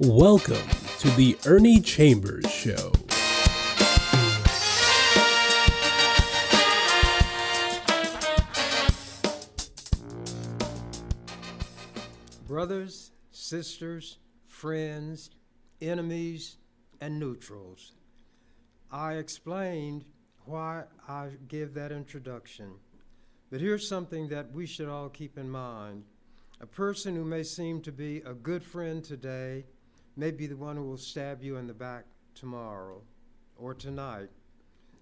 Welcome to the Ernie Chambers Show. Brothers, sisters, friends, enemies, and neutrals. I explained why I give that introduction. But here's something that we should all keep in mind. A person who may seem to be a good friend today may be the one who will stab you in the back tomorrow or tonight.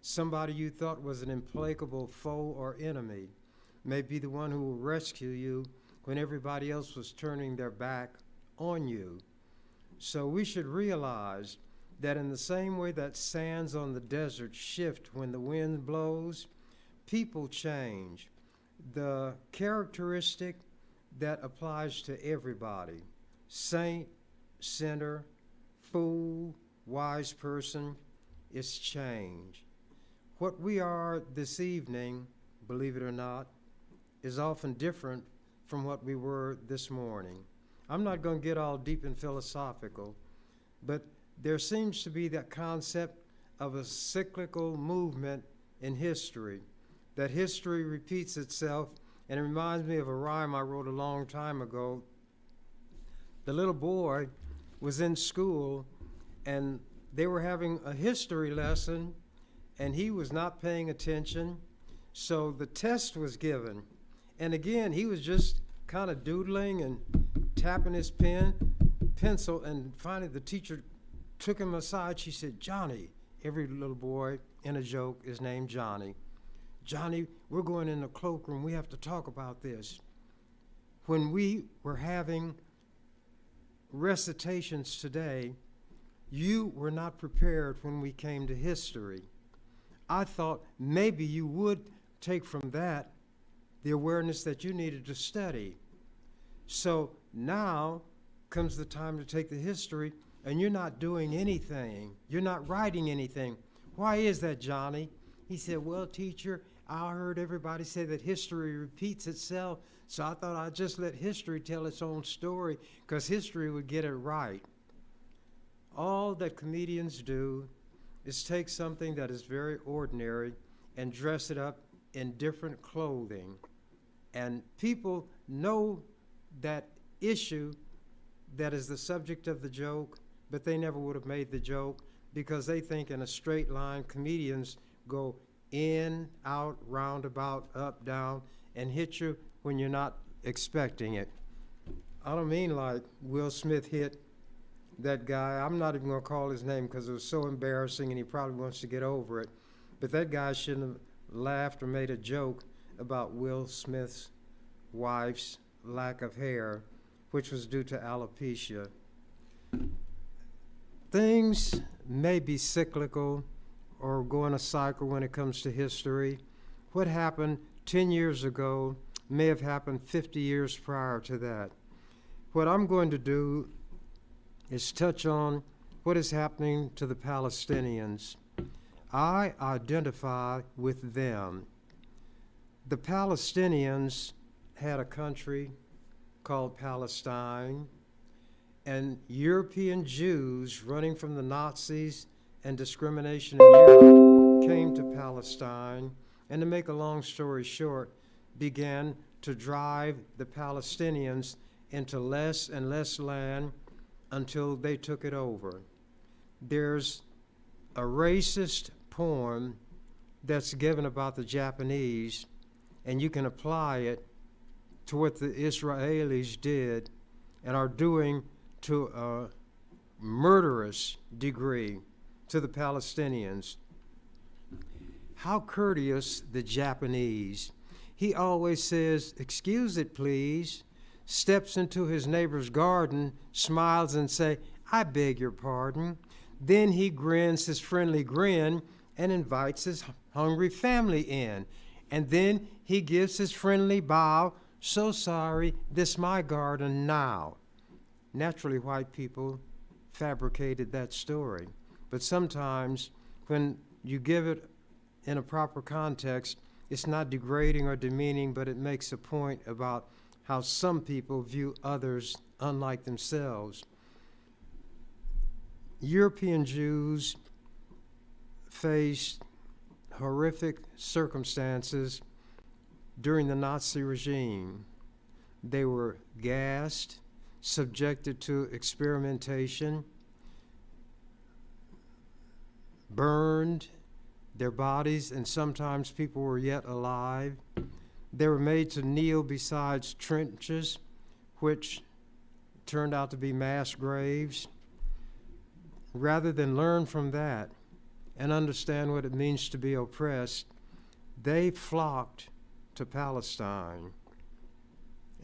Somebody you thought was an implacable foe or enemy may be the one who will rescue you when everybody else was turning their back on you. So we should realize that in the same way that sands on the desert shift when the wind blows, people change. The characteristic that applies to everybody, saint, sinner, fool, wise person, is change. What we are this evening, believe it or not, is often different from what we were this morning. I'm not going to get all deep and philosophical, but there seems to be that concept of a cyclical movement in history, that history repeats itself, and it reminds me of a rhyme I wrote a long time ago. The little boy was in school, and they were having a history lesson, and he was not paying attention, so the test was given. And again, he was just kind of doodling and tapping his pencil, and finally the teacher took him aside. She said, "Johnny," every little boy in a joke is named Johnny. "Johnny, we're going in the cloakroom. We have to talk about this." When we were having recitations today, you were not prepared when we came to history. I thought maybe you would take from that the awareness that you needed to study. So now comes the time to take the history, and you're not doing anything. You're not writing anything. "Why is that, Johnny?" He said, "Well, teacher, I heard everybody say that history repeats itself, so I thought I'd just let history tell its own story, because history would get it right." All that comedians do is take something that is very ordinary and dress it up in different clothing. And people know that issue that is the subject of the joke, but they never would have made the joke because they think in a straight line. Comedians go in, out, roundabout, up, down, and hit you when you're not expecting it. I don't mean like Will Smith hit that guy. I'm not even going to call his name because it was so embarrassing and he probably wants to get over it. But that guy shouldn't have laughed or made a joke about Will Smith's wife's lack of hair, which was due to alopecia. Things may be cyclical or go in a cycle when it comes to history. What happened 10 years ago may have happened 50 years prior to that. What I'm going to do is touch on what is happening to the Palestinians. I identify with them. The Palestinians had a country called Palestine, and European Jews running from the Nazis and discrimination in Europe came to Palestine, and to make a long story short, began to drive the Palestinians into less and less land until they took it over. There's a racist poem that's given about the Japanese, and you can apply it to what the Israelis did and are doing to a murderous degree to the Palestinians. How courteous the Japanese. He always says, "Excuse it, please," steps into his neighbor's garden, smiles and say, "I beg your pardon." Then he grins his friendly grin and invites his hungry family in. And then he gives his friendly bow, "So sorry, this my garden now." Naturally, white people fabricated that story. But sometimes when you give it in a proper context, it's not degrading or demeaning, but it makes a point about how some people view others unlike themselves. European Jews faced horrific circumstances during the Nazi regime. They were gassed, subjected to experimentation, burned, their bodies, and sometimes people were yet alive. They were made to kneel beside trenches, which turned out to be mass graves. Rather than learn from that and understand what it means to be oppressed, they flocked to Palestine.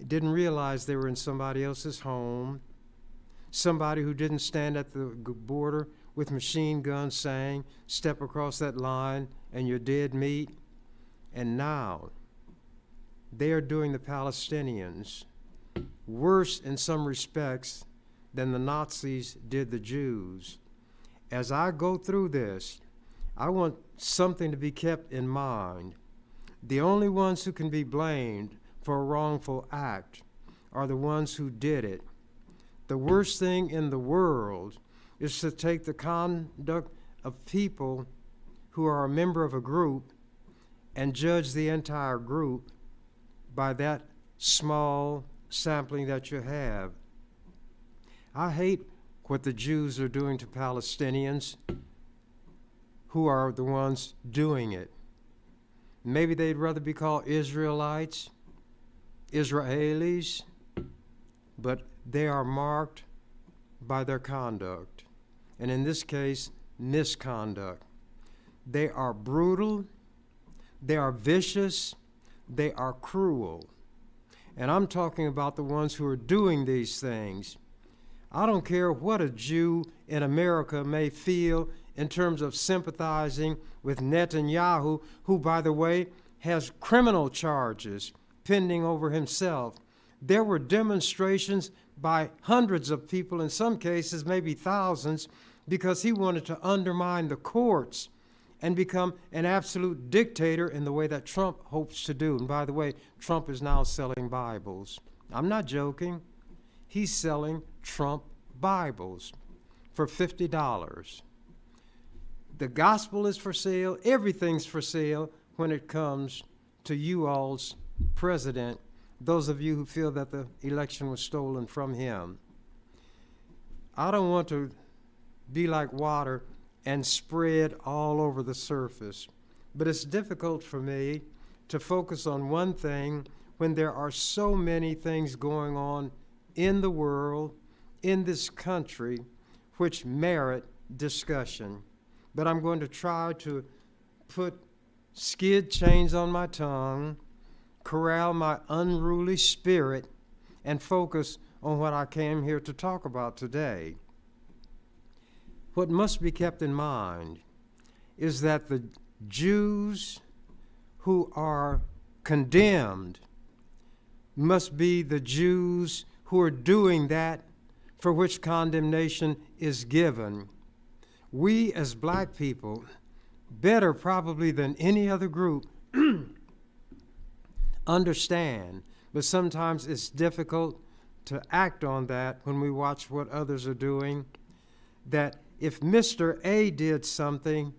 Didn't realize they were in somebody else's home, somebody who didn't stand at the border with machine guns saying, step across that line and you're dead meat. And now they are doing the Palestinians worse in some respects than the Nazis did the Jews. As I go through this, I want something to be kept in mind. The only ones who can be blamed for a wrongful act are the ones who did it. The worst thing in the world is to take the conduct of people who are a member of a group and judge the entire group by that small sampling that you have. I hate what the Jews are doing to Palestinians who are the ones doing it. Maybe they'd rather be called Israelites, Israelis, but they are marked by their conduct, and in this case, misconduct. They are brutal, they are vicious, they are cruel. And I'm talking about the ones who are doing these things. I don't care what a Jew in America may feel in terms of sympathizing with Netanyahu, who, by the way, has criminal charges pending over himself. There were demonstrations by hundreds of people, in some cases maybe thousands, because he wanted to undermine the courts and become an absolute dictator in the way that Trump hopes to do. And by the way, Trump is now selling Bibles. I'm not joking. He's selling Trump Bibles for $50. The gospel is for sale. Everything's for sale when it comes to you all's president, those of you who feel that the election was stolen from him. I don't want to be like water and spread all over the surface, but it's difficult for me to focus on one thing when there are so many things going on in the world, in this country, which merit discussion. But I'm going to try to put skid chains on my tongue, corral my unruly spirit, and focus on what I came here to talk about today. What must be kept in mind is that the Jews who are condemned must be the Jews who are doing that for which condemnation is given. We as black people, better probably than any other group, understand, but sometimes it's difficult to act on that when we watch what others are doing, that if Mr. A did something,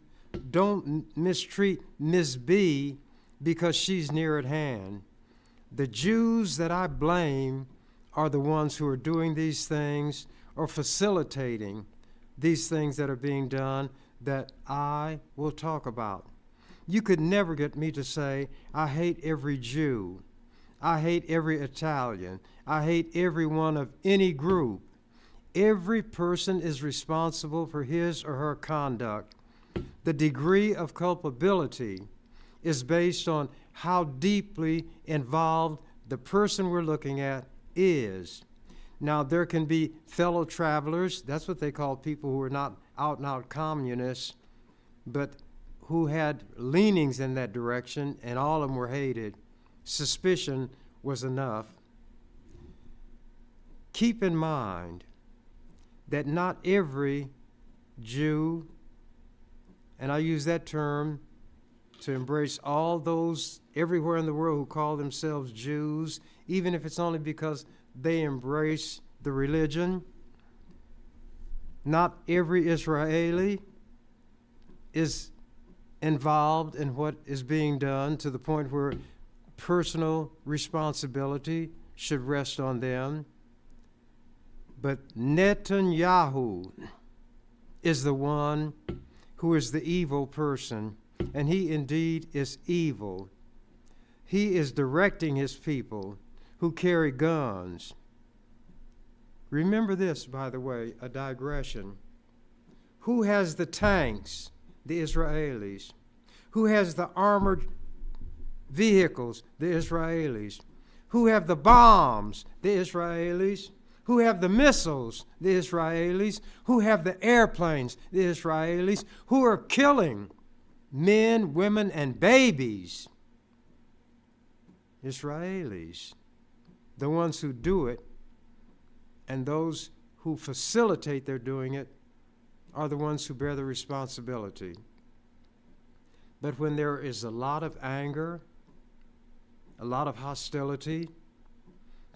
don't mistreat Ms. B because she's near at hand. The Jews that I blame are the ones who are doing these things or facilitating these things that are being done that I will talk about. You could never get me to say, I hate every Jew. I hate every Italian. I hate every one of any group. Every person is responsible for his or her conduct. The degree of culpability is based on how deeply involved the person we're looking at is. Now, there can be fellow travelers, that's what they call people who are not out-and-out communists, but who had leanings in that direction, and all of them were hated. Suspicion was enough. Keep in mind that not every Jew, and I use that term to embrace all those everywhere in the world who call themselves Jews, even if it's only because they embrace the religion. Not every Israeli is involved in what is being done to the point where personal responsibility should rest on them. But Netanyahu is the one who is the evil person, and he indeed is evil. He is directing his people who carry guns. Remember this, by the way, a digression. Who has the tanks? The Israelis. Who has the armored vehicles? The Israelis. Who have the bombs? The Israelis. Who have the missiles? The Israelis. Who have the airplanes? The Israelis. Who are killing men, women, and babies? Israelis. The ones who do it and those who facilitate their doing it are the ones who bear the responsibility. But when there is a lot of anger, a lot of hostility,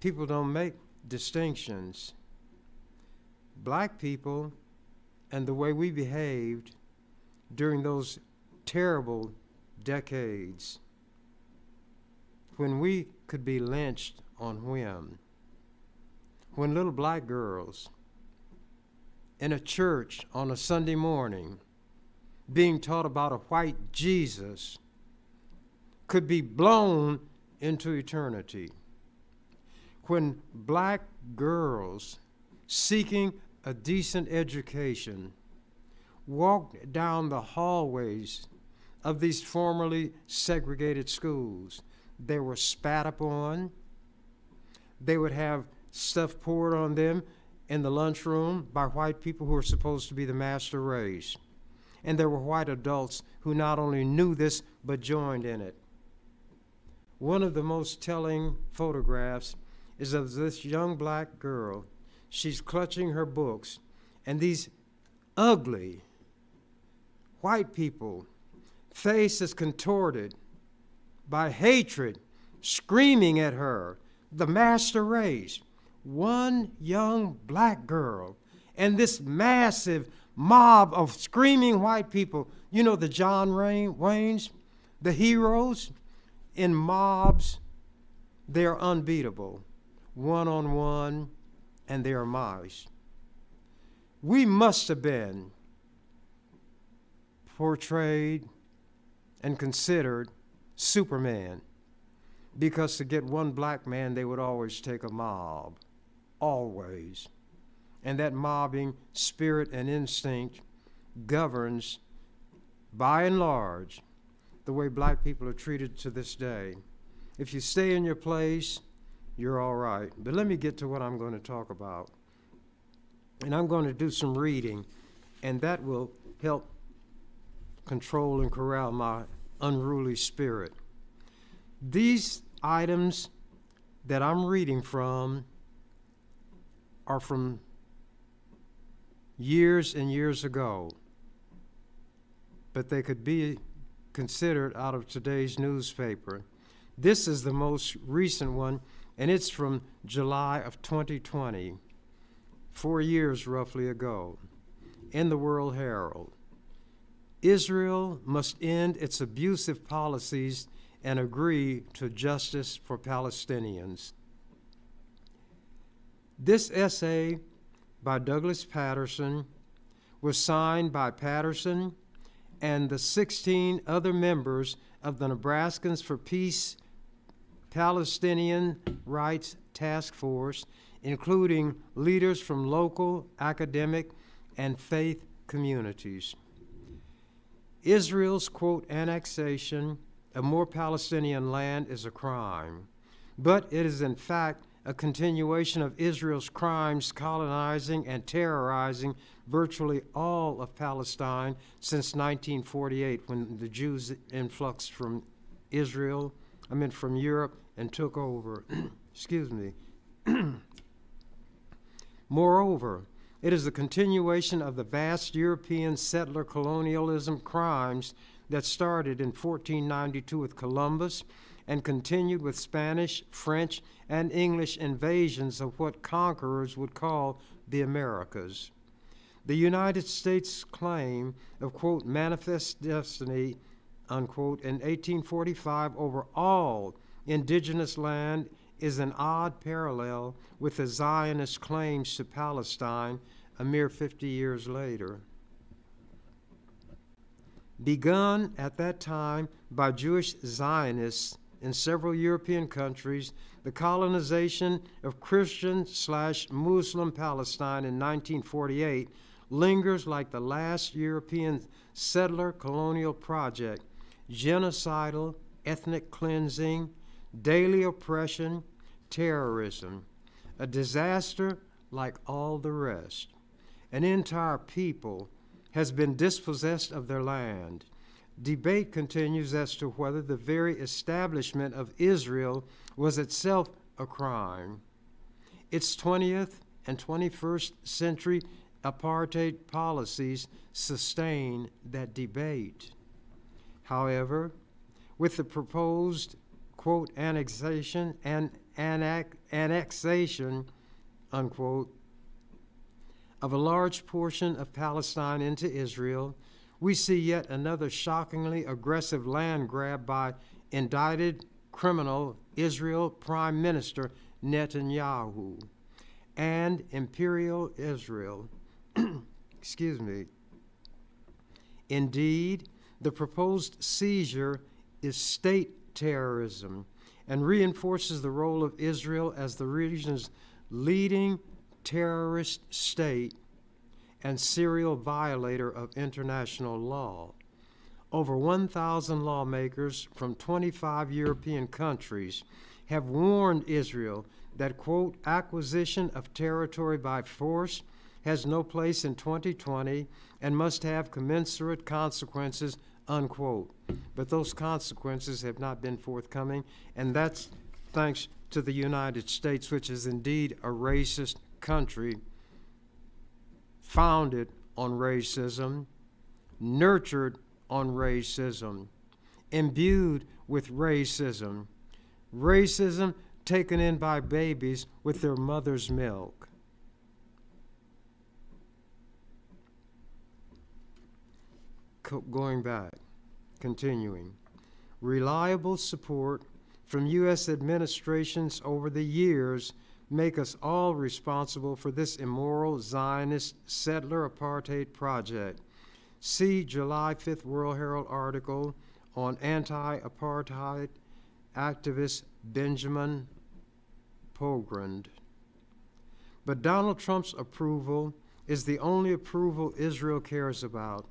people don't make distinctions. Black people and the way we behaved during those terrible decades when we could be lynched on whim, when little black girls in a church on a Sunday morning being taught about a white Jesus could be blown into eternity, when black girls seeking a decent education walked down the hallways of these formerly segregated schools, they were spat upon. They would have stuff poured on them in the lunchroom by white people who were supposed to be the master race. And there were white adults who not only knew this, but joined in it. One of the most telling photographs is of this young black girl. She's clutching her books, and these ugly white people, faces contorted by hatred, screaming at her, the master race. One young black girl and this massive mob of screaming white people. You know the John Waynes, the heroes in mobs, they are unbeatable, one-on-one, and they are mice. We must have been portrayed and considered Superman, because to get one black man, they would always take a mob, always. And that mobbing spirit and instinct governs, by and large, the way black people are treated to this day. If you stay in your place, you're all right. But let me get to what I'm going to talk about. And I'm going to do some reading, and that will help control and corral my unruly spirit. These items that I'm reading from are from years and years ago, but they could be considered out of today's newspaper. This is the most recent one, and it's from July of 2020, 4 years roughly ago, in the World Herald. Israel must end its abusive policies and agree to justice for Palestinians. This essay by Douglas Patterson was signed by Patterson and the 16 other members of the Nebraskans for Peace Palestinian Rights Task Force, including leaders from local, academic, and faith communities. Israel's, quote, annexation of more Palestinian land is a crime, but it is in fact a continuation of Israel's crimes colonizing and terrorizing virtually all of Palestine since 1948, when the Jews influxed from Europe and took over. Excuse me. Moreover, it is a continuation of the vast European settler colonialism crimes that started in 1492 with Columbus and continued with Spanish, French, and English invasions of what conquerors would call the Americas. The United States claim of, quote, manifest destiny, unquote, in 1845 over all indigenous land is an odd parallel with the Zionist claims to Palestine a mere 50 years later. Begun at that time by Jewish Zionists in several European countries, the colonization of Christian/Muslim Palestine in 1948 lingers like the last European settler colonial project, genocidal, ethnic cleansing, daily oppression, terrorism, a disaster like all the rest. An entire people has been dispossessed of their land. Debate continues as to whether the very establishment of Israel was itself a crime. Its 20th and 21st century apartheid policies sustain that debate. However, with the proposed, quote, annexation, unquote, of a large portion of Palestine into Israel, we see yet another shockingly aggressive land grab by indicted criminal Israel Prime Minister Netanyahu and Imperial Israel. Excuse me. Indeed, the proposed seizure is state terrorism and reinforces the role of Israel as the region's leading terrorist state and serial violator of international law. Over 1,000 lawmakers from 25 European countries have warned Israel that, quote, acquisition of territory by force has no place in 2020 and must have commensurate consequences, unquote. But those consequences have not been forthcoming, and that's thanks to the United States, which is indeed a racist country, founded on racism, nurtured on racism, imbued with racism, racism taken in by babies with their mother's milk. Going back, continuing. Reliable support from U.S. administrations over the years make us all responsible for this immoral Zionist settler apartheid project. See July 5th World Herald article on anti-apartheid activist Benjamin Pogrund. But Donald Trump's approval is the only approval Israel cares about.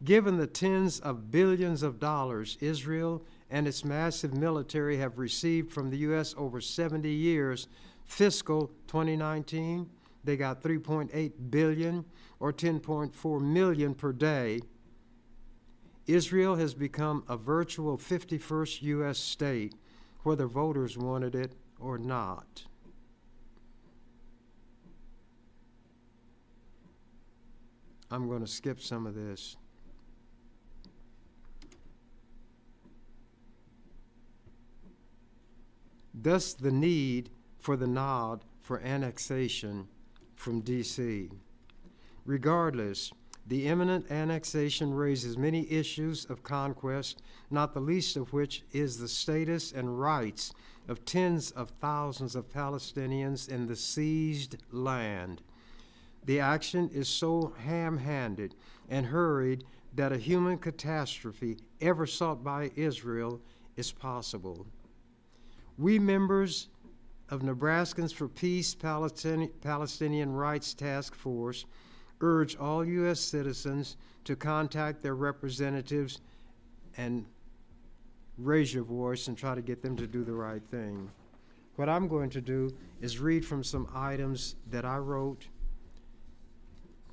Given the tens of billions of dollars Israel and its massive military have received from the U.S. over 70 years, fiscal 2019, they got $3.8 billion or $10.4 million per day. Israel has become a virtual 51st U.S. state, whether voters wanted it or not. I'm going to skip some of this. Thus the need for the nod for annexation from D.C. Regardless, the imminent annexation raises many issues of conquest, not the least of which is the status and rights of tens of thousands of Palestinians in the seized land. The action is so ham-handed and hurried that a human catastrophe ever sought by Israel is possible. We members of Nebraskans for Peace Palestinian Rights Task Force urge all U.S. citizens to contact their representatives and raise your voice and try to get them to do the right thing. What I'm going to do is read from some items that I wrote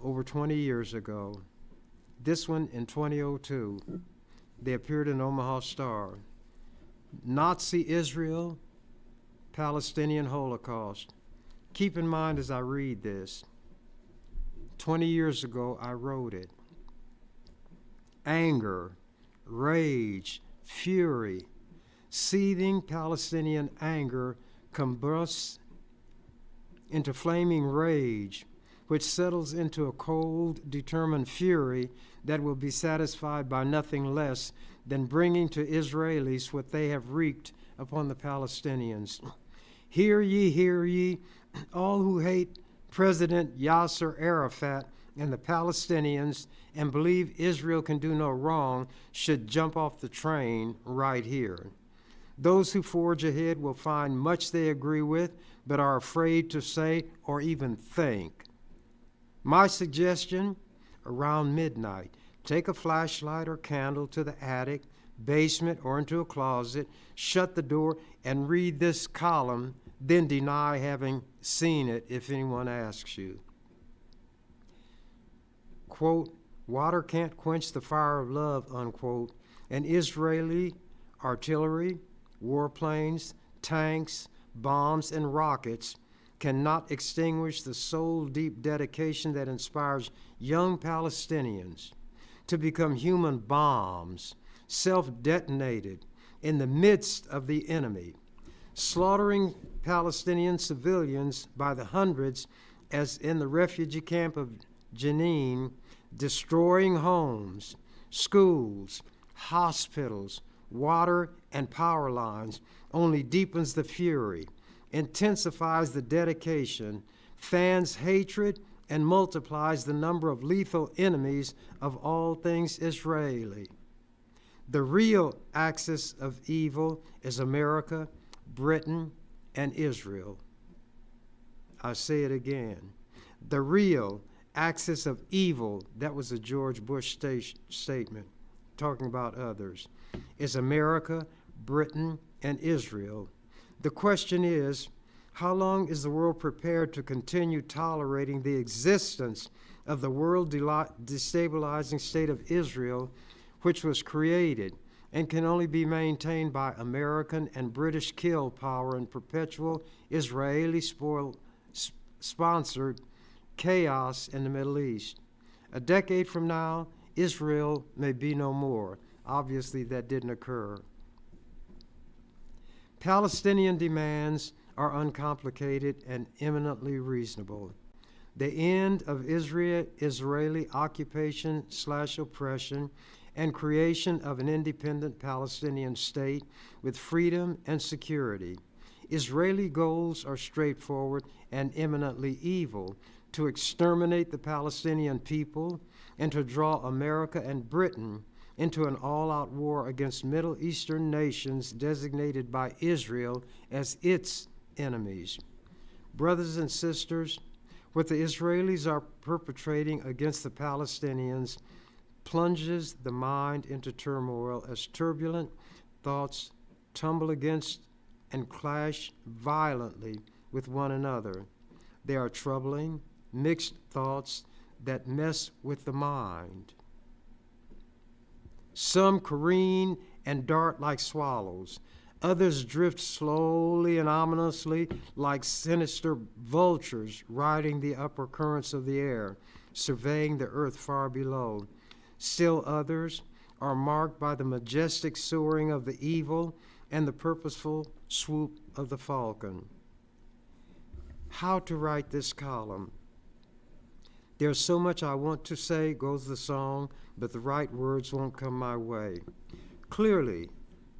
over 20 years ago. This one in 2002. They appeared in Omaha Star. Nazi Israel, Palestinian Holocaust. Keep in mind as I read this, 20 years ago I wrote it. Anger, rage, fury, seething Palestinian anger combusts into flaming rage which settles into a cold, determined fury that will be satisfied by nothing less than bringing to Israelis what they have wreaked upon the Palestinians. Hear ye, all who hate President Yasser Arafat and the Palestinians and believe Israel can do no wrong should jump off the train right here. Those who forge ahead will find much they agree with, but are afraid to say or even think. My suggestion, around midnight, take a flashlight or candle to the attic, basement, or into a closet, shut the door, and read this column, then deny having seen it if anyone asks you. Quote, water can't quench the fire of love, unquote, and Israeli artillery, warplanes, tanks, bombs, and rockets cannot extinguish the soul-deep dedication that inspires young Palestinians to become human bombs, self-detonated in the midst of the enemy, slaughtering Palestinian civilians by the hundreds, as in the refugee camp of Jenin, destroying homes, schools, hospitals, water, and power lines, only deepens the fury, intensifies the dedication, fans hatred, and multiplies the number of lethal enemies of all things Israeli. The real axis of evil is America, Britain, and Israel. I say it again. The real axis of evil, that was a George Bush statement, talking about others, is America, Britain, and Israel. The question is, how long is the world prepared to continue tolerating the existence of the world destabilizing state of Israel, which was created and can only be maintained by American and British kill power and perpetual Israeli sponsored chaos in the Middle East? A decade from now, Israel may be no more. Obviously, that didn't occur. Palestinian demands are uncomplicated and eminently reasonable. The end of Israeli occupation/oppression and creation of an independent Palestinian state with freedom and security. Israeli goals are straightforward and eminently evil: to exterminate the Palestinian people and to draw America and Britain into an all-out war against Middle Eastern nations designated by Israel as its enemies. Brothers and sisters, what the Israelis are perpetrating against the Palestinians plunges the mind into turmoil as turbulent thoughts tumble against and clash violently with one another. They are troubling, mixed thoughts that mess with the mind. Some careen and dart like swallows. Others drift slowly and ominously like sinister vultures riding the upper currents of the air, surveying the earth far below. Still others are marked by the majestic soaring of the evil and the purposeful swoop of the falcon. How to write this column? There's so much I want to say, goes the song, but the right words won't come my way. Clearly,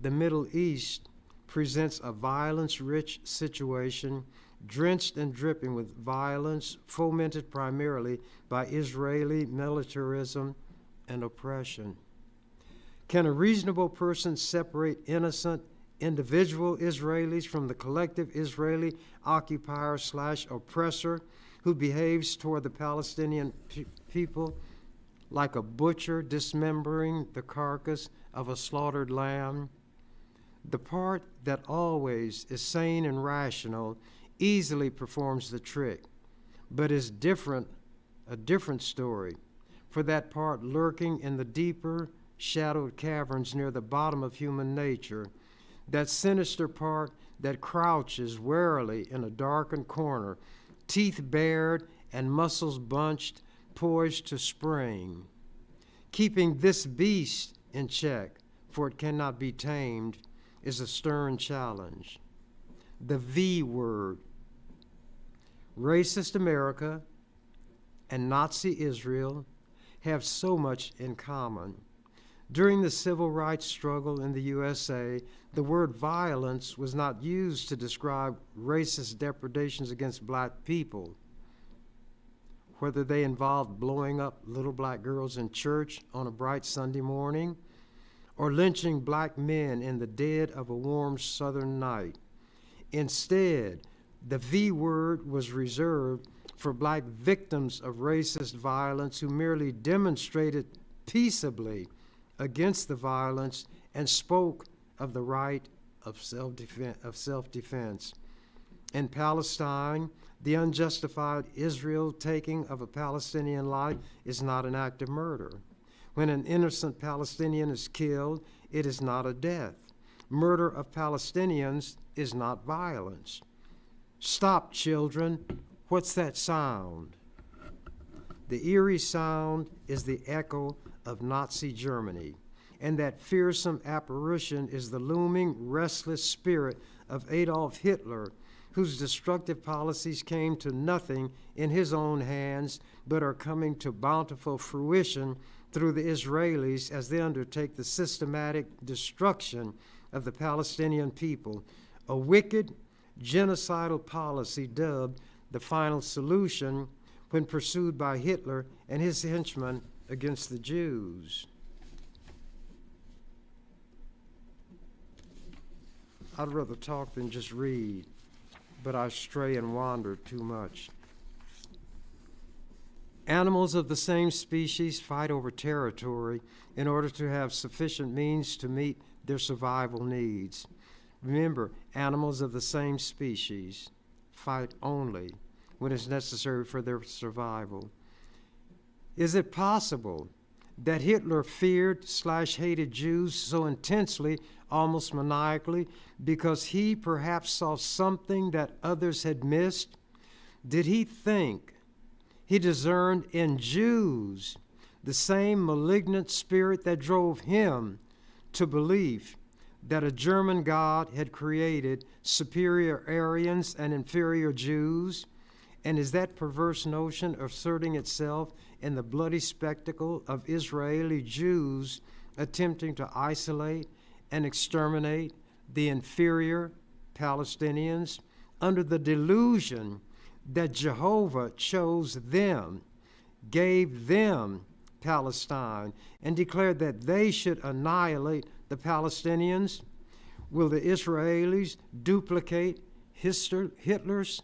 the Middle East presents a violence-rich situation, drenched and dripping with violence, fomented primarily by Israeli militarism and oppression. Can a reasonable person separate innocent individual Israelis from the collective Israeli occupier/oppressor who behaves toward the Palestinian people like a butcher dismembering the carcass of a slaughtered lamb? The part that always is sane and rational easily performs the trick, but is a different story for that part lurking in the deeper, shadowed caverns near the bottom of human nature, that sinister part that crouches warily in a darkened corner, teeth bared and muscles bunched, poised to spring. Keeping this beast in check, for it cannot be tamed, is a stern challenge. The V word. Racist America, and Nazi Israel have so much in common. During the civil rights struggle in the USA, the word violence was not used to describe racist depredations against black people, whether they involved blowing up little black girls in church on a bright Sunday morning or lynching black men in the dead of a warm southern night. Instead, the V word was reserved for black victims of racist violence who merely demonstrated peaceably against the violence and spoke of the right of self-defense. In Palestine, the unjustified Israel taking of a Palestinian life is not an act of murder. When an innocent Palestinian is killed, it is not a death. Murder of Palestinians is not violence. Stop, children. What's that sound? The eerie sound is the echo of Nazi Germany, and that fearsome apparition is the looming, restless spirit of Adolf Hitler, whose destructive policies came to nothing in his own hands, but are coming to bountiful fruition through the Israelis as they undertake the systematic destruction of the Palestinian people, a wicked, genocidal policy dubbed the final solution when pursued by Hitler and his henchmen against the Jews. I'd rather talk than just read, but I stray and wander too much. Animals of the same species fight over territory in order to have sufficient means to meet their survival needs. Remember, animals of the same species fight only when it's necessary for their survival. Is it possible that Hitler feared/hated Jews so intensely, almost maniacally, because he perhaps saw something that others had missed? Did he think he discerned in Jews the same malignant spirit that drove him to belief that a German God had created superior Aryans and inferior Jews? And is that perverse notion asserting itself in the bloody spectacle of Israeli Jews attempting to isolate and exterminate the inferior Palestinians under the delusion that Jehovah chose them, gave them Palestine, and declared that they should annihilate the Palestinians? Will the Israelis duplicate Hitler's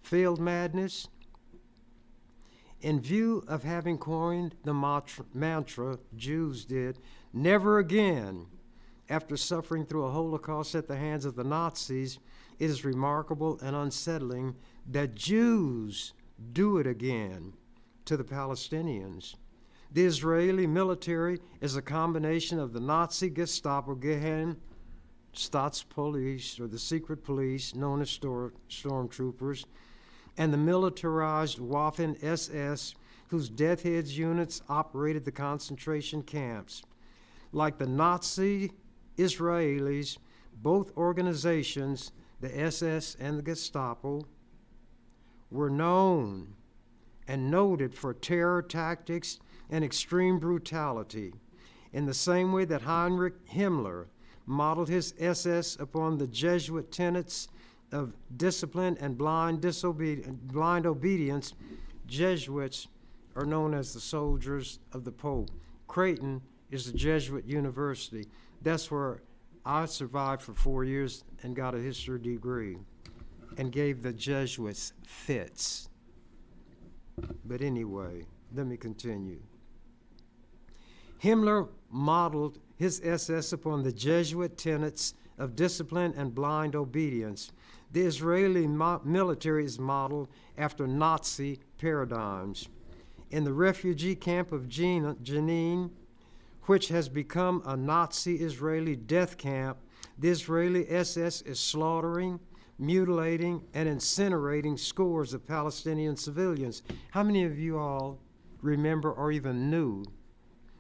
failed madness? In view of having coined the mantra Jews did, never again, after suffering through a Holocaust at the hands of the Nazis, it is remarkable and unsettling that Jews do it again to the Palestinians. The Israeli military is a combination of the Nazi Gestapo, Gehen, Staatspolice, or the secret police known as stormtroopers, and the militarized Waffen-SS, whose Death Heads units operated the concentration camps. Like the Nazi Israelis, both organizations, the SS and the Gestapo, were known and noted for terror tactics and extreme brutality, in the same way that Heinrich Himmler modeled his SS upon the Jesuit tenets of discipline and blind obedience. Jesuits are known as the soldiers of the Pope. Creighton is a Jesuit university. That's where I survived for 4 years and got a history degree and gave the Jesuits fits. But anyway, let me continue. Himmler modeled his SS upon the Jesuit tenets of discipline and blind obedience. The Israeli military is modeled after Nazi paradigms. In the refugee camp of Jenin, which has become a Nazi-Israeli death camp, the Israeli SS is slaughtering, mutilating, and incinerating scores of Palestinian civilians. How many of you all remember or even knew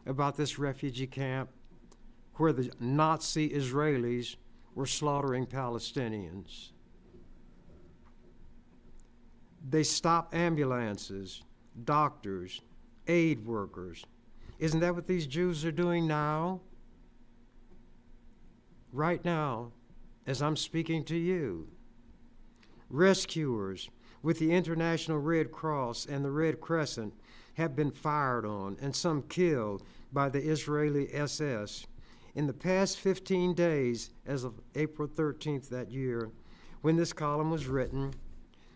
about this refugee camp where the Nazi Israelis were slaughtering Palestinians? They stop ambulances doctors, aid workers. Isn't that what these Jews are doing now? Right now, as I'm speaking to you. Rescuers with the International Red Cross and the Red Crescent have been fired on and some killed by the Israeli SS. In the past 15 days, as of April 13th that year, when this column was written,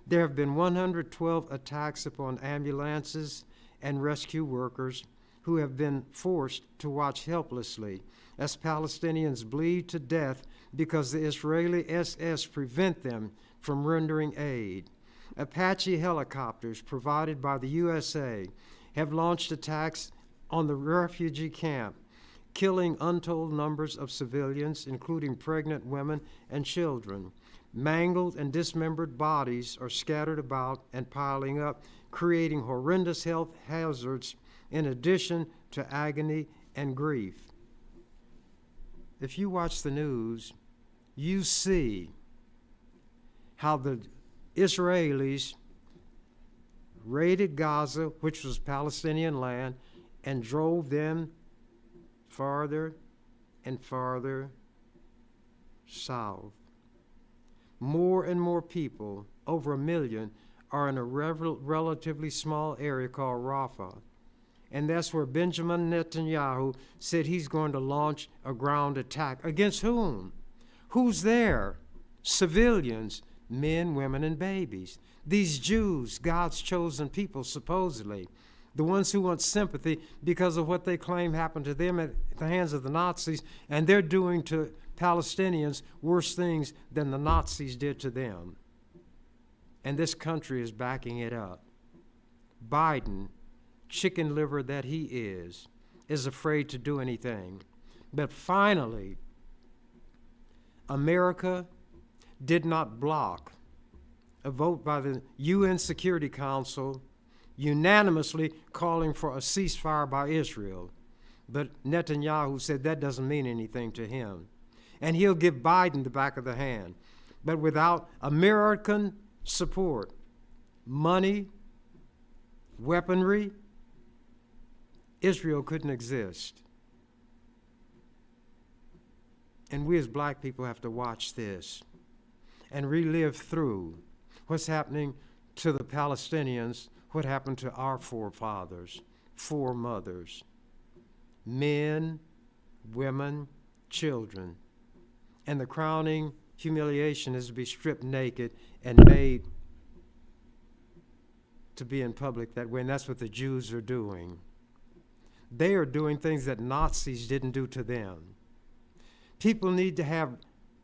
there have been 112 attacks upon ambulances and rescue workers who have been forced to watch helplessly as Palestinians bleed to death because the Israeli SS prevent them from rendering aid. Apache helicopters provided by the USA have launched attacks on the refugee camp, killing untold numbers of civilians, including pregnant women and children. Mangled and dismembered bodies are scattered about and piling up, creating horrendous health hazards in addition to agony and grief. If you watch the news, you see how the Israelis raided Gaza, which was Palestinian land, and drove them farther and farther south. More and more people, over 1 million, are in a relatively small area called Rafah. And that's where Benjamin Netanyahu said he's going to launch a ground attack. Against whom? Who's there? Civilians, men, women, and babies. These Jews, God's chosen people, supposedly, the ones who want sympathy because of what they claim happened to them at the hands of the Nazis, and they're doing to Palestinians worse things than the Nazis did to them. And this country is backing it up. Biden, chicken liver that he is afraid to do anything. But finally, America did not block a vote by the UN Security Council unanimously calling for a ceasefire by Israel. But Netanyahu said that doesn't mean anything to him. And he'll give Biden the back of the hand. But without American support, money, weaponry, Israel couldn't exist. And we as black people have to watch this and relive through what's happening to the Palestinians, what happened to our forefathers, foremothers, men, women, children. And the crowning humiliation is to be stripped naked and made to be in public that way, and that's what the Jews are doing. They are doing things that Nazis didn't do to them. People need to have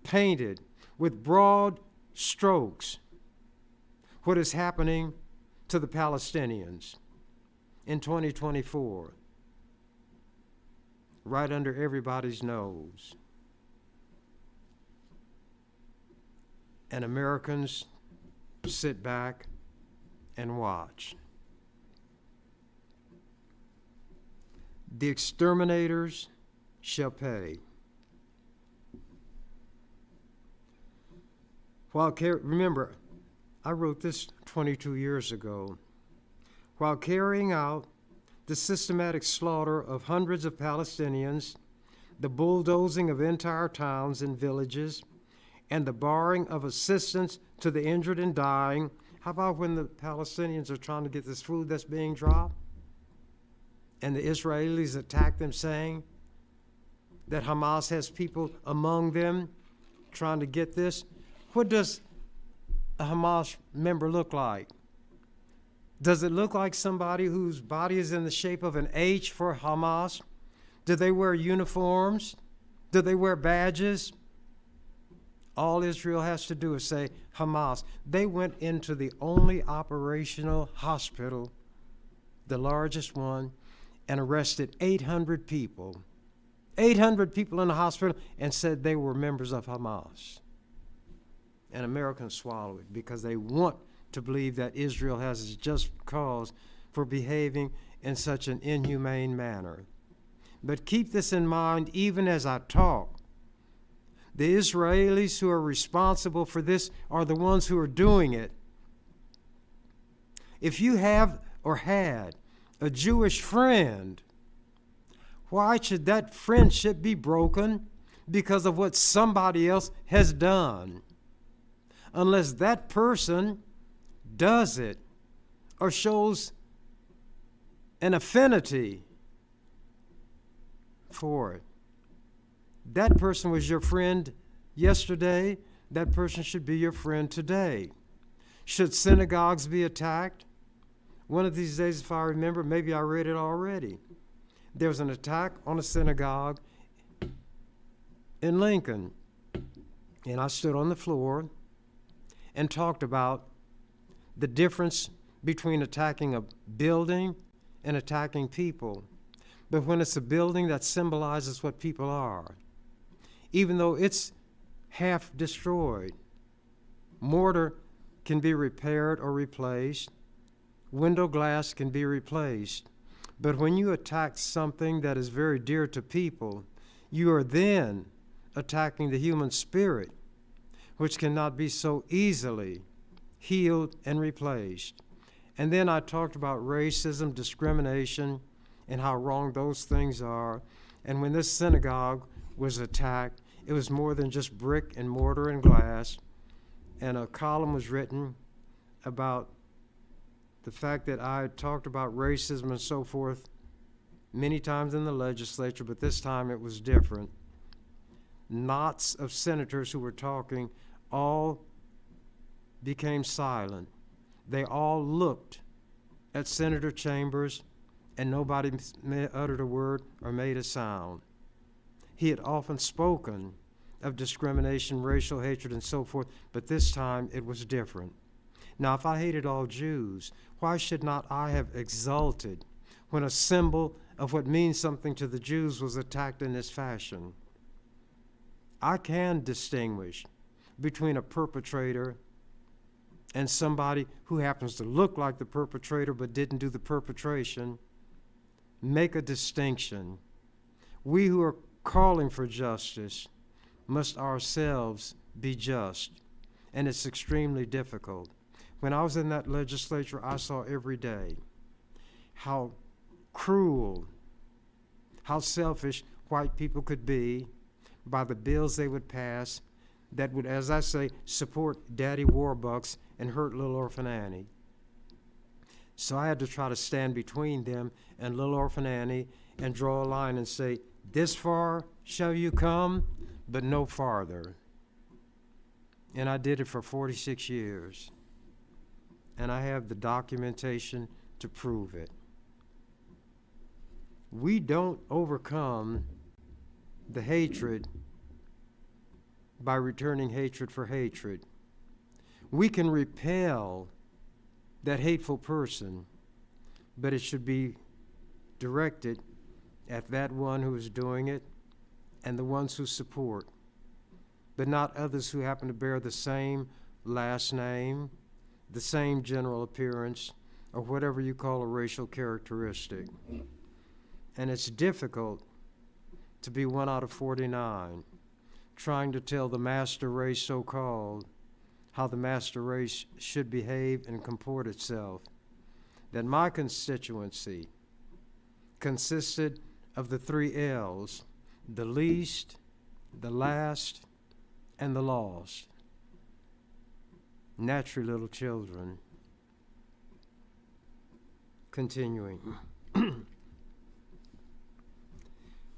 painted with broad strokes what is happening to the Palestinians in 2024, right under everybody's nose. And Americans sit back and watch. The exterminators shall pay. Remember, I wrote this 22 years ago. While carrying out the systematic slaughter of hundreds of Palestinians, the bulldozing of entire towns and villages, and the barring of assistance to the injured and dying. How about when the Palestinians are trying to get this food that's being dropped? And the Israelis attack them, saying that Hamas has people among them trying to get this. What does a Hamas member look like? Does it look like somebody whose body is in the shape of an H for Hamas? Do they wear uniforms? Do they wear badges? All Israel has to do is say Hamas. They went into the only operational hospital, the largest one, and arrested 800 people. 800 people in the hospital, and said they were members of Hamas. And Americans swallow it because they want to believe that Israel has a just cause for behaving in such an inhumane manner. But keep this in mind even as I talk. The Israelis who are responsible for this are the ones who are doing it. If you have or had a Jewish friend, why should that friendship be broken because of what somebody else has done? Unless that person does it or shows an affinity for it. That person was your friend yesterday. That person should be your friend today. Should synagogues be attacked? One of these days, if I remember, maybe I read it already. There was an attack on a synagogue in Lincoln, and I stood on the floor and talked about the difference between attacking a building and attacking people. But when it's a building that symbolizes what people are, even though it's half destroyed, mortar can be repaired or replaced, window glass can be replaced. But when you attack something that is very dear to people, you are then attacking the human spirit, which cannot be so easily healed and replaced. And then I talked about racism, discrimination, and how wrong those things are. And when this synagogue was attacked, it was more than just brick and mortar and glass. And a column was written about the fact that I had talked about racism and so forth many times in the legislature, but this time it was different. Knots of senators who were talking all became silent. They all looked at Senator Chambers, and nobody uttered a word or made a sound. He had often spoken of discrimination, racial hatred, and so forth, but this time it was different. Now, if I hated all Jews, why should not I have exulted when a symbol of what means something to the Jews was attacked in this fashion? I can distinguish between a perpetrator and somebody who happens to look like the perpetrator but didn't do the perpetration. Make a distinction. We who are calling for justice must ourselves be just, and it's extremely difficult. When I was in that legislature, I saw every day how cruel, how selfish white people could be by the bills they would pass that would, as I say, support Daddy Warbucks and hurt little Orphan Annie. So I had to try to stand between them and little Orphan Annie and draw a line and say, this far shall you come, but no farther. And I did it for 46 years. And I have the documentation to prove it. We don't overcome the hatred by returning hatred for hatred. We can repel that hateful person, but it should be directed at that one who is doing it and the ones who support, but not others who happen to bear the same last name, the same general appearance, or whatever you call a racial characteristic. And it's difficult to be 1 out of 49, trying to tell the master race, so-called, how the master race should behave and comport itself. That my constituency consisted of the 3 L's, the least, the last, and the lost. Naturally, little children. Continuing.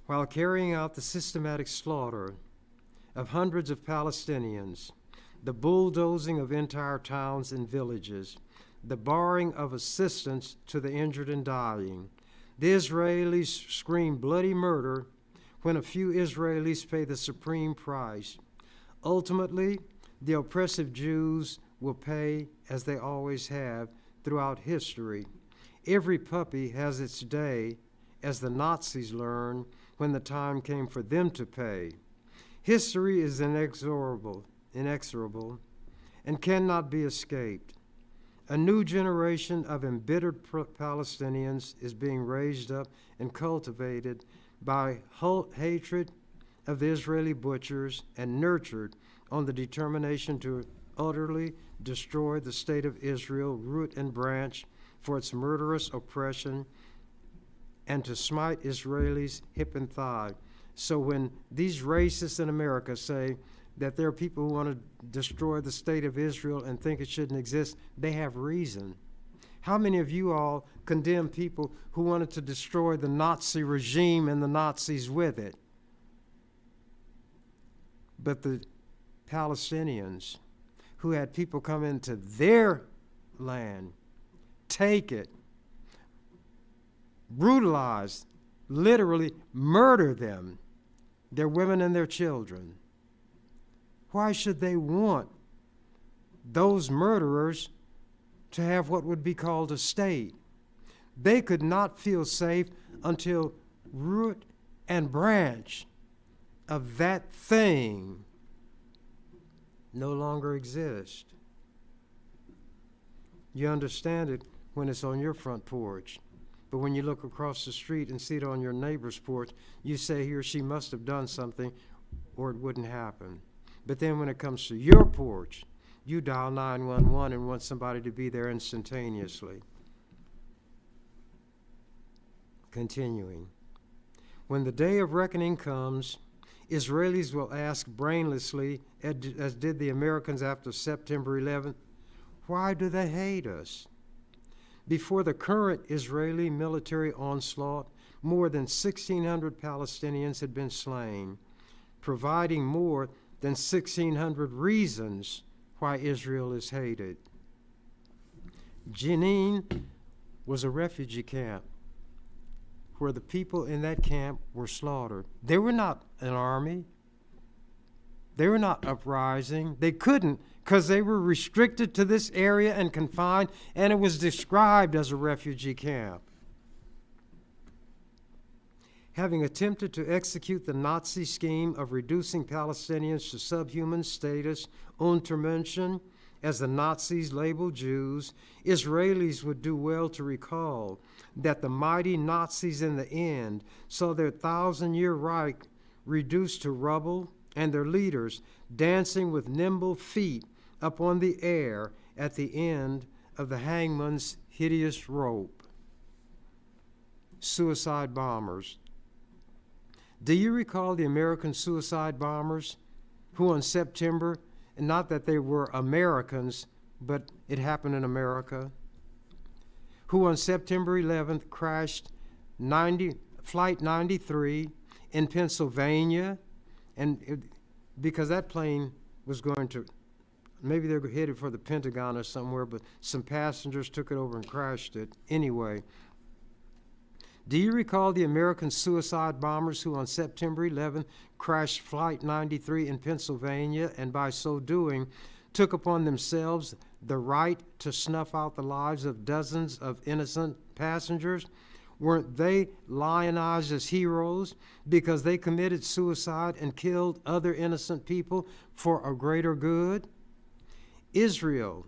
While carrying out the systematic slaughter of hundreds of Palestinians, the bulldozing of entire towns and villages, the barring of assistance to the injured and dying, the Israelis scream bloody murder when a few Israelis pay the supreme price. Ultimately, the oppressive Jews will pay as they always have throughout history. Every puppy has its day, as the Nazis learned when the time came for them to pay. History is inexorable, and cannot be escaped. A new generation of embittered Palestinians is being raised up and cultivated by hatred of the Israeli butchers and nurtured on the determination to utterly destroy the state of Israel, root and branch, for its murderous oppression and to smite Israelis hip and thigh. So when these racists in America say that there are people who want to destroy the state of Israel and think it shouldn't exist, they have reason. How many of you all condemn people who wanted to destroy the Nazi regime and the Nazis with it? But the Palestinians, who had people come into their land, take it, brutalize, literally murder them, their women and their children. Why should they want those murderers to have what would be called a state? They could not feel safe until root and branch of that thing no longer exist. You understand it when it's on your front porch. But when you look across the street and see it on your neighbor's porch, you say he or she must have done something or it wouldn't happen. But then when it comes to your porch, you dial 911 and want somebody to be there instantaneously. Continuing. When the day of reckoning comes, Israelis will ask brainlessly, as did the Americans after September 11th, why do they hate us? Before the current Israeli military onslaught, more than 1,600 Palestinians had been slain, providing more than 1,600 reasons why Israel is hated. Jenin was a refugee camp where the people in that camp were slaughtered. They were not an army. They were not uprising. They couldn't, because they were restricted to this area and confined, and it was described as a refugee camp. Having attempted to execute the Nazi scheme of reducing Palestinians to subhuman status, Untermenschen, as the Nazis labeled Jews, Israelis would do well to recall that the mighty Nazis in the end saw their 1,000-year Reich reduced to rubble and their leaders dancing with nimble feet up on the air at the end of the hangman's hideous rope. Suicide bombers. Do you recall the American suicide bombers who on September, and not that they were Americans, but it happened in America, who on September 11th crashed Flight 93 in Pennsylvania, because that plane was going to, maybe they were headed for the Pentagon or somewhere, but some passengers took it over and crashed it anyway. Do you recall the American suicide bombers who on September 11th crashed Flight 93 in Pennsylvania and by so doing took upon themselves the right to snuff out the lives of dozens of innocent passengers? Weren't they lionized as heroes because they committed suicide and killed other innocent people for a greater good? Israel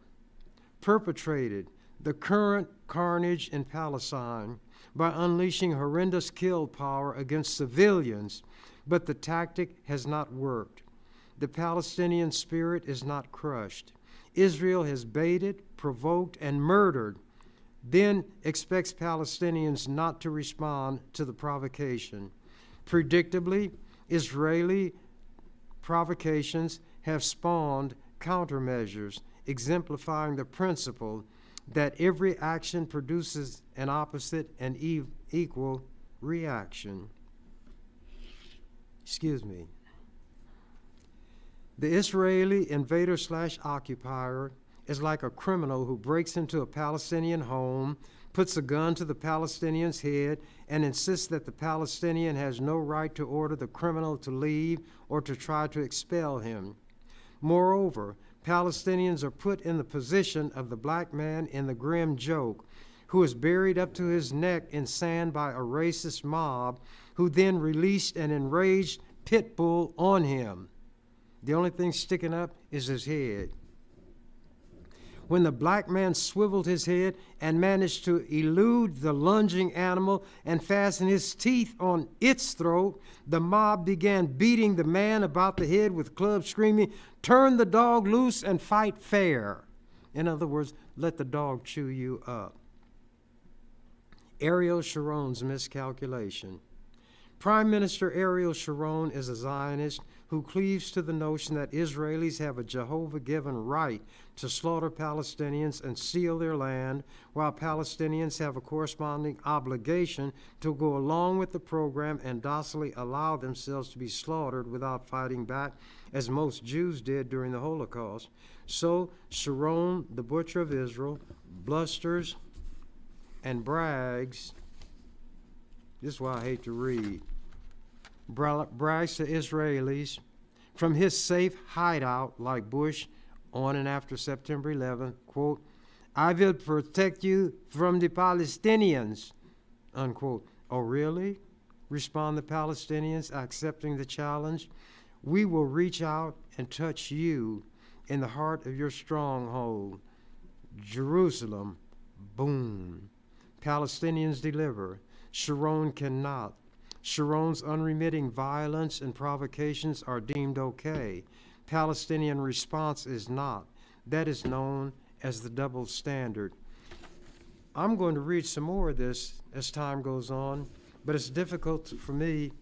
perpetrated the current carnage in Palestine by unleashing horrendous kill power against civilians, but the tactic has not worked. The Palestinian spirit is not crushed. Israel has baited, provoked, and murdered, then expects Palestinians not to respond to the provocation. Predictably, Israeli provocations have spawned countermeasures, exemplifying the principle that every action produces an opposite and equal reaction. The Israeli invader/occupier is like a criminal who breaks into a Palestinian home, puts a gun to the Palestinian's head, and insists that the Palestinian has no right to order the criminal to leave or to try to expel him. Moreover, Palestinians are put in the position of the black man in the grim joke, who is buried up to his neck in sand by a racist mob, who then released an enraged pit bull on him. The only thing sticking up is his head. When the black man swiveled his head and managed to elude the lunging animal and fasten his teeth on its throat, the mob began beating the man about the head with clubs, screaming, "Turn the dog loose and fight fair." In other words, let the dog chew you up. Ariel Sharon's miscalculation. Prime Minister Ariel Sharon is a Zionist who cleaves to the notion that Israelis have a Jehovah-given right to slaughter Palestinians and steal their land, while Palestinians have a corresponding obligation to go along with the program and docilely allow themselves to be slaughtered without fighting back, as most Jews did during the Holocaust. So Sharon, the butcher of Israel, blusters and brags. This is why I hate to read. Brags to Israelis from his safe hideout, like Bush on and after September 11th, quote, "I will protect you from the Palestinians," unquote. "Oh, really?" respond the Palestinians, accepting the challenge. "We will reach out and touch you in the heart of your stronghold, Jerusalem." Boom. Palestinians deliver. Sharon cannot. Sharon's unremitting violence and provocations are deemed okay. Palestinian response is not. That is known as the double standard. I'm going to read some more of this as time goes on, but it's difficult for me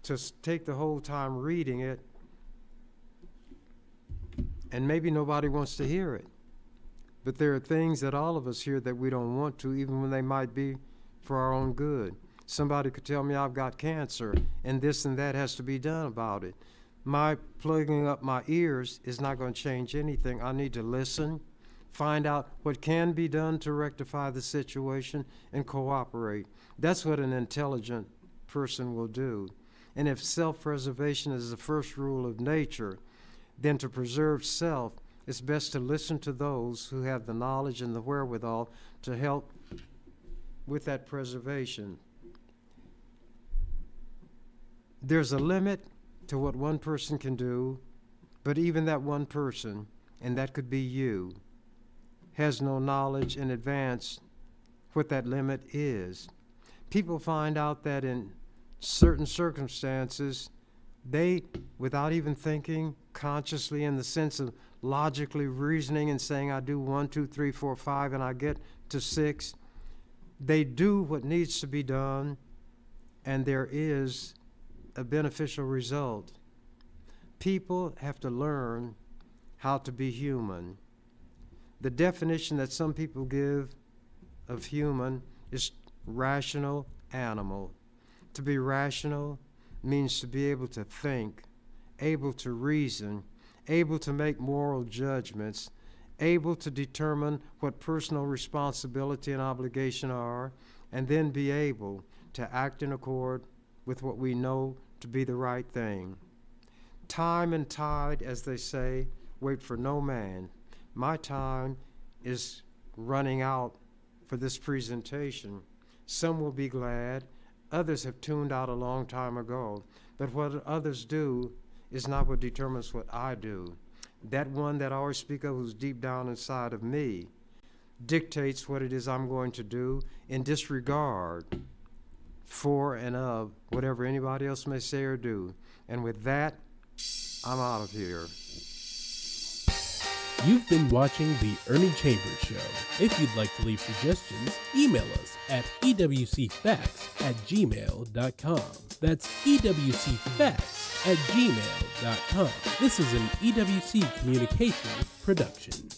to take the whole time reading it, and maybe nobody wants to hear it. But there are things that all of us hear that we don't want to, even when they might be for our own good. Somebody could tell me I've got cancer and this and that has to be done about it. My plugging up my ears is not going to change anything. I need to listen, find out what can be done to rectify the situation, and cooperate. That's what an intelligent person will do. And if self-preservation is the first rule of nature, then to preserve self, it's best to listen to those who have the knowledge and the wherewithal to help with that preservation. There's a limit to what one person can do, but even that one person, and that could be you, has no knowledge in advance what that limit is. People find out that in certain circumstances, they, without even thinking consciously in the sense of logically reasoning and saying, I do 1, 2, 3, 4, 5, and I get to 6, they do what needs to be done, and there is a beneficial result. People have to learn how to be human. The definition that some people give of human is rational animal. To be rational means to be able to think, able to reason, able to make moral judgments, able to determine what personal responsibility and obligation are, and then be able to act in accord with what we know to be the right thing. Time and tide, as they say, wait for no man. My time is running out for this presentation. Some will be glad. Others have tuned out a long time ago. But what others do is not what determines what I do. That one that I always speak of, who's deep down inside of me, dictates what it is I'm going to do in disregard for and of whatever anybody else may say or do. And with that, I'm out of here. You've been watching The Ernie Chambers Show. If you'd like to leave suggestions, email us at ewcfacts@gmail.com. That's ewcfacts@gmail.com. This is an EWC Communications production.